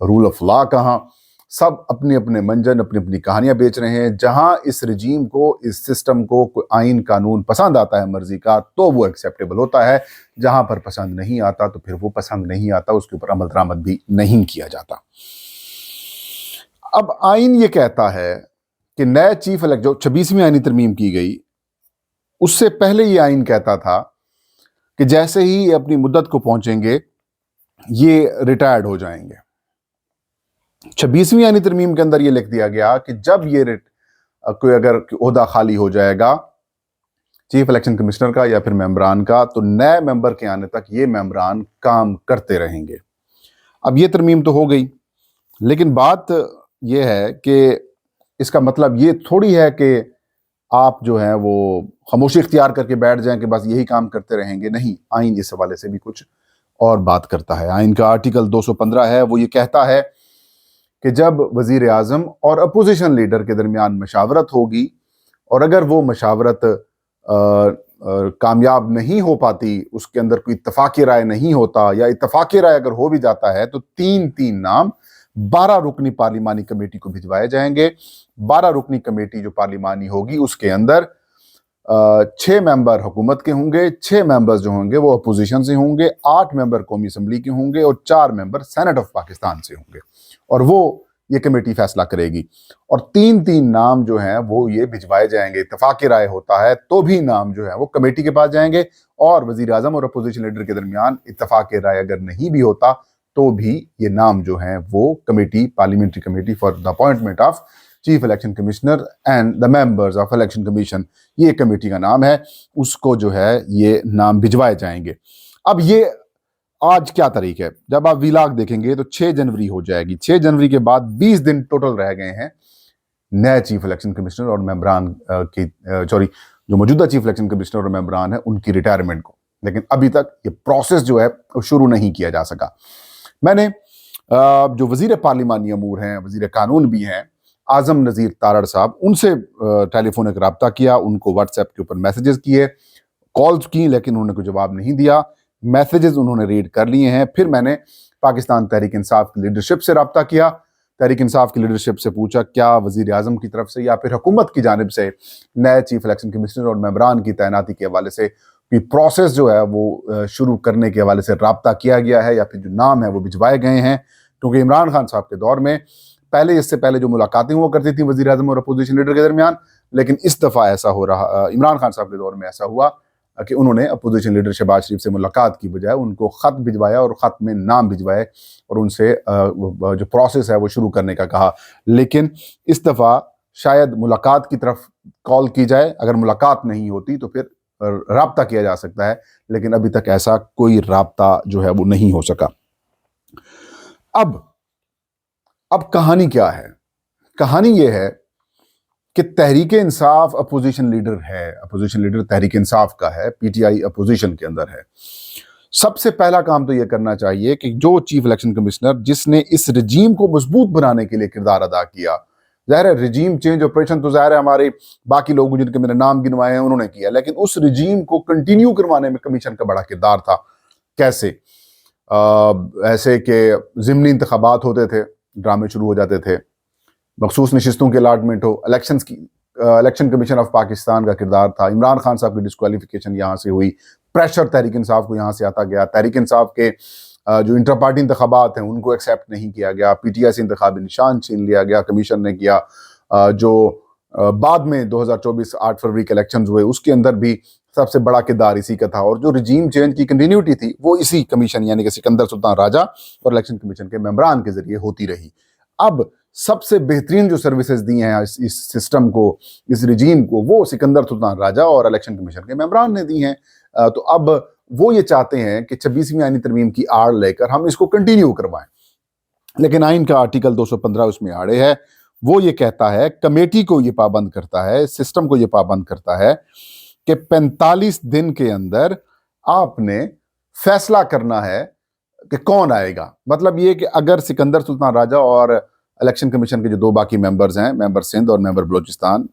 Role of law کہاں، سب اپنے اپنے منجن اپنی اپنی کہانیاں بیچ رہے ہیں. جہاں اس رجیم کو، اس سسٹم کو کوئی آئین قانون پسند آتا ہے مرضی کا تو وہ ایکسیپٹیبل ہوتا ہے، جہاں پر پسند نہیں آتا تو پھر وہ پسند نہیں آتا، اس کے اوپر عمل درآمد بھی نہیں کیا جاتا. اب آئین یہ کہتا ہے کہ نئے چیف الیکٹ، جو 26ویں آئینی ترمیم کی گئی، اس سے پہلے یہ آئین کہتا تھا کہ جیسے ہی یہ اپنی مدت کو پہنچیں گے یہ ریٹائرڈ ہو جائیں گے. 26ویں آئینی ترمیم کے اندر یہ لکھ دیا گیا کہ جب یہ کوئی اگر عہدہ خالی ہو جائے گا چیف الیکشن کمشنر کا یا پھر ممبران کا، تو نئے ممبر کے آنے تک یہ ممبران کام کرتے رہیں گے. اب یہ ترمیم تو ہو گئی، لیکن بات یہ ہے کہ اس کا مطلب یہ تھوڑی ہے کہ آپ جو ہیں وہ خاموشی اختیار کر کے بیٹھ جائیں کہ بس یہی کام کرتے رہیں گے. نہیں، آئین اس حوالے سے بھی کچھ اور بات کرتا ہے. آئین کا آرٹیکل 215 ہے، وہ یہ کہتا ہے کہ جب وزیر اعظم اور اپوزیشن لیڈر کے درمیان مشاورت ہوگی اور اگر وہ مشاورت کامیاب نہیں ہو پاتی، اس کے اندر کوئی اتفاقی رائے نہیں ہوتا، یا اتفاقی رائے اگر ہو بھی جاتا ہے، تو تین نام 12 رکنی پارلیمانی کمیٹی کو بھجوائے جائیں گے. 12 رکنی کمیٹی جو پارلیمانی ہوگی اس کے اندر 6 ممبر حکومت کے ہوں گے، 6 ممبرز جو ہوں گے وہ اپوزیشن سے ہوں گے، 8 ممبر قومی اسمبلی کے ہوں گے اور 4 ممبر سینٹ آف پاکستان سے ہوں گے، اور وہ یہ کمیٹی فیصلہ کرے گی. اور تین نام جو ہیں وہ یہ بھجوائے جائیں گے. اتفاقی رائے ہوتا ہے تو بھی نام جو ہے وہ کمیٹی کے پاس جائیں گے، اور وزیر اعظم اور اپوزیشن لیڈر کے درمیان اتفاقی رائے اگر نہیں بھی ہوتا تو بھی یہ نام جو ہیں وہ committee, parliamentary committee for the appointment of chief election commissioner and the members of election commission, یہ کمیٹی کا نام ہے، اس کو جو ہے یہ نام بھجوائے جائیں گے. اب یہ آج کیا تاریخ ہے؟ جب آپ ویلاگ دیکھیں گے تو 6 جنوری ہو جائے گی. 6 جنوری کے بعد 20 دن ٹوٹل رہ گئے ہیں نئے چیف الیکشن کمشنر اور ممبران کی جو موجودہ چیف الیکشن کمشنر اور ممبران ہیں ان کی ریٹائرمنٹ کو. لیکن ابھی تک یہ پروسیس جو ہے وہ شروع نہیں کیا جا سکا. میں نے جو وزیر پارلیمانی امور ہیں، وزیر قانون بھی ہیں، اعظم نذیر تارڑ صاحب، ان سے ٹیلی فونک رابطہ کیا، ان کو واٹس ایپ کے اوپر میسیجز کیے، کالز کی، لیکن انہوں نے کوئی جواب نہیں دیا. میسیجز انہوں نے ریڈ کر لیے ہیں. پھر میں نے پاکستان تحریک انصاف کی لیڈرشپ سے رابطہ کیا، تحریک انصاف کی لیڈرشپ سے پوچھا کیا وزیر اعظم کی طرف سے یا پھر حکومت کی جانب سے نئے چیف الیکشن کمشنر اور ممبران کی تعیناتی کے حوالے سے پروسیس جو ہے وہ شروع کرنے کے حوالے سے رابطہ کیا گیا ہے، یا پھر جو نام ہے وہ بھجوائے گئے ہیں. کیونکہ عمران خان صاحب کے دور میں اس سے پہلے جو ملاقاتیں ہوا کرتی تھیں وزیر اعظم اور اپوزیشن لیڈر کے درمیان، لیکن اس دفعہ ایسا ہو رہا، عمران خان صاحب کے دور میں ایسا ہوا کہ انہوں نے اپوزیشن لیڈر شہباز شریف سے ملاقات کی بجائے ان کو خط بھجوایا اور خط میں نام بھجوائے اور ان سے جو پروسیس ہے وہ شروع کرنے کا کہا. لیکن اس دفعہ شاید ملاقات کی طرف کال کی جائے، اگر ملاقات نہیں ہوتی تو پھر رابطہ کیا جا سکتا ہے، لیکن ابھی تک ایسا کوئی رابطہ جو ہے وہ نہیں ہو سکا. اب کہانی کیا ہے؟ کہانی یہ ہے کہ تحریک انصاف اپوزیشن لیڈر ہے، اپوزیشن لیڈر تحریک انصاف کا ہے، پی ٹی آئی اپوزیشن کے اندر ہے. سب سے پہلا کام تو یہ کرنا چاہیے کہ جو چیف الیکشن کمشنر جس نے اس رجیم کو مضبوط بنانے کے لیے کردار ادا کیا، ظاہر ہے رجیم چینج آپریشن تو ظاہر ہے ہمارے باقی لوگوں جن کے میں نے نام گنوائے ہیں انہوں نے کیا، لیکن اس رجیم کو کنٹینیو کروانے میں کمیشن کا بڑا کردار تھا. کیسے؟ ایسے کہ ضمنی انتخابات ہوتے تھے، ڈرامے شروع ہو جاتے تھے، مخصوص نشستوں کے allotment who, election commission of Pakistan کا کردار تھا. عمران خان صاحب کی ڈسکوالیفیکیشن یہاں سے ہوئی، پریشر تحریک انصاف کو یہاں سے آتا گیا. تحریک انصاف کے جو انٹر پارٹی انتخابات ہیں ان کو ایکسیپٹ نہیں کیا گیا، پی ٹی آئی سے انتخابی نشان چھین لیا گیا، کمیشن نے کیا. جو بعد میں 2024 8 فروری کے الیکشنز ہوئے اس کے اندر بھی سب سے بڑا کردار اسی کا تھا، اور جو رجیم چینج کی کنٹینیوٹی تھی وہ اسی کمیشن یعنی کہ سکندر سلطان راجہ اور الیکشن کمیشن کے ممبران کے ذریعے ہوتی رہی. اب سب سے بہترین جو سروسز دی ہیں اس سسٹم کو، اس رجیم کو، وہ سکندر سلطان راجہ اور الیکشن کمیشن کے ممبران نے دی ہیں. تو اب وہ یہ چاہتے ہیں کہ 26ویں آئینی ترمیم کی آڑ لے کر ہم اس کو کنٹینیو کروائیں، لیکن آئین کا آرٹیکل 215 اس میں آڑے ہے. وہ یہ کہتا ہے، کمیٹی کو یہ پابند کرتا ہے، سسٹم کو یہ پابند کرتا ہے کہ 45 دن کے اندر آپ نے فیصلہ کرنا ہے کہ کون آئے گا. مطلب یہ کہ اگر سکندر سلطان راجہ اور الیکشن کمیشن کے جو 2 باقی ممبرز ہیں، ممبر سندھ اور ممبر بلوچستان،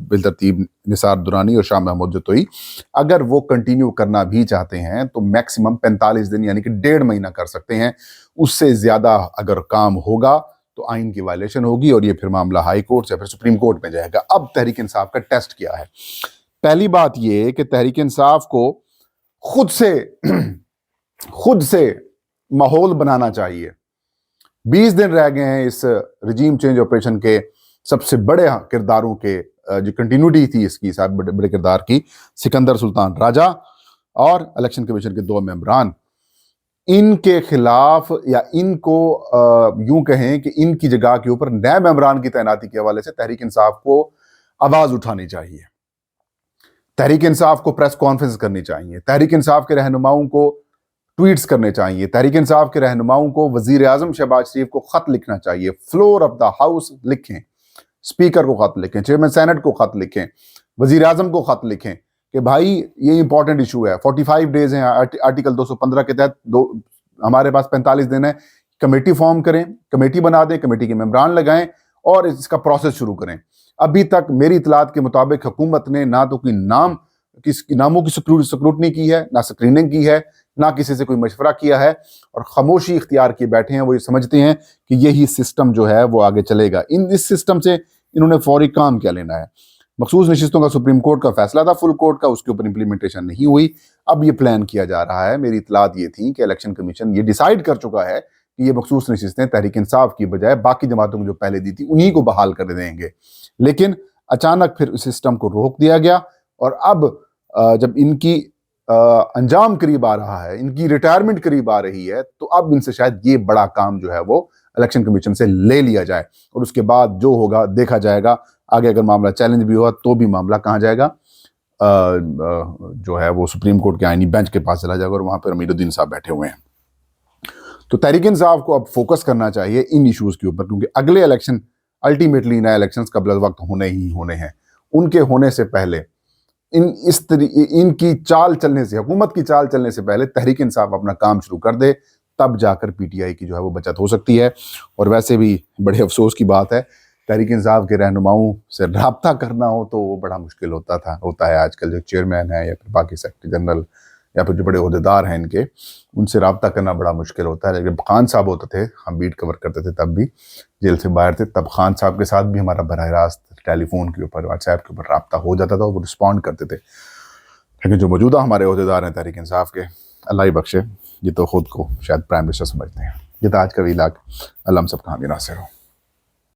بالترتیب نثار درانی اور شاہ محمود جتوئی، اگر وہ کنٹینیو کرنا بھی چاہتے ہیں تو میکسیمم 45 دن یعنی کہ 1.5 مہینہ کر سکتے ہیں. اس سے زیادہ اگر کام ہوگا تو آئین کی وائلیشن ہوگی اور یہ پھر معاملہ ہائی کورٹ یا پھر سپریم کورٹ میں جائے گا. اب تحریک انصاف کا ٹیسٹ کیا ہے؟ پہلی بات یہ کہ تحریک انصاف کو خود سے ماحول بنانا چاہیے. 20 دن رہ گئے ہیں اس رجیم چینج آپریشن کے سب سے بڑے کرداروں کے جو کنٹینیوٹی تھی اس کی بڑے کردار کی، سکندر سلطان راجہ اور الیکشن کمیشن کے 2 ممبران. ان کے خلاف یا ان کو یوں کہیں کہ ان کی جگہ کے اوپر نئے ممبران کی تعیناتی کے حوالے سے تحریک انصاف کو آواز اٹھانی چاہیے. تحریک انصاف کو پریس کانفرنس کرنی چاہیے. تحریک انصاف کے رہنماؤں کو ٹویٹس کرنے چاہیے. تحریک انصاف کے رہنماؤں کو وزیر اعظم شہباز شریف کو خط لکھنا چاہیے. فلور آف دا ہاؤس لکھیں، اسپیکر کو خط لکھیں، چیئرمین سینٹ کو خط لکھیں، وزیر اعظم کو خط لکھیں کہ بھائی یہ امپورٹنٹ ایشو ہے. 45 ڈیز ہیں آرٹیکل 215 کے تحت، ہمارے پاس 45 دن ہے. کمیٹی فارم کریں، کمیٹی بنا دیں، کمیٹی کے ممبران لگائیں اور اس کا پروسیس شروع کریں. ابھی تک میری اطلاعات کے مطابق حکومت نے نہ تو کوئی ناموں کی سکروٹنی کی ہے، نہ اسکریننگ کی ہے، نہ کسی سے کوئی مشورہ کیا ہے، اور خاموشی اختیار کیے بیٹھے ہیں. وہ یہ سمجھتے ہیں کہ یہی سسٹم جو ہے وہ آگے چلے گا. اس سسٹم سے انہوں نے فوری کام کیا لینا ہے. مخصوص نشستوں کا سپریم کورٹ کا فیصلہ تھا، فل کورٹ کا، اس کے اوپر امپلیمنٹیشن نہیں ہوئی. اب یہ پلان کیا جا رہا ہے. میری اطلاعات یہ تھی کہ الیکشن کمیشن یہ ڈیسائیڈ کر چکا ہے کہ یہ مخصوص نشستیں تحریک انصاف کی بجائے باقی جماعتوں کو جو پہلے دی تھی انہی کو بحال کر دیں گے. لیکن اچانک پھر اس سسٹم کو روک دیا گیا، اور اب جب ان کی انجام قریب آ رہا ہے، ان کی ریٹائرمنٹ قریب آ رہی ہے، تو اب ان سے شاید یہ بڑا کام جو ہے وہ الیکشن کمیشن سے لے لیا جائے، اور اس کے بعد جو ہوگا دیکھا جائے گا. آگے اگر معاملہ چیلنج بھی ہوا تو بھی معاملہ کہاں جائے گا، جو ہے وہ سپریم کورٹ کے آئینی بینچ کے پاس چلا جائے گا، اور وہاں پر امیر الدین صاحب بیٹھے ہوئے ہیں. تو تحریک انصاف کو اب فوکس کرنا چاہیے ان ایشوز کے اوپر، کیونکہ اگلے الیکشن الٹیمیٹلی نئے الیکشنز قبل از وقت ہونے ہی ہونے ہیں. ان کے ہونے سے پہلے ان کی چال چلنے سے، حکومت کی چال چلنے سے پہلے تحریک انصاف اپنا کام شروع کر دے، تب جا کر پی ٹی آئی کی جو ہے وہ بچت ہو سکتی ہے. اور ویسے بھی بڑے افسوس کی بات ہے، تحریک انصاف کے رہنماؤں سے رابطہ کرنا ہو تو وہ بڑا مشکل ہوتا ہے. آج کل جو چیئرمین ہے یا پھر باقی سیکرٹری جنرل یا پھر جو بڑے عہدیدار ہیں ان سے رابطہ کرنا بڑا مشکل ہوتا ہے. جب خان صاحب ہوتے تھے، ہم بیٹ کور کرتے تھے، تب بھی جیل سے باہر تھے، تب خان صاحب کے ساتھ بھی ہمارا براہ راست ٹیلی فون کے اوپر، واٹس ایپ کے اوپر رابطہ ہو جاتا تھا، وہ رسپونڈ کرتے تھے. لیکن جو موجودہ ہمارے عہدیدار ہیں تحریک انصاف کے، اللہ ہی بخشے، یہ تو خود کو شاید پرائم منسٹر سمجھتے ہیں. یہ تھا آج کا ویلاگ. اللہ ہم سب کا حامی ناصر ہو.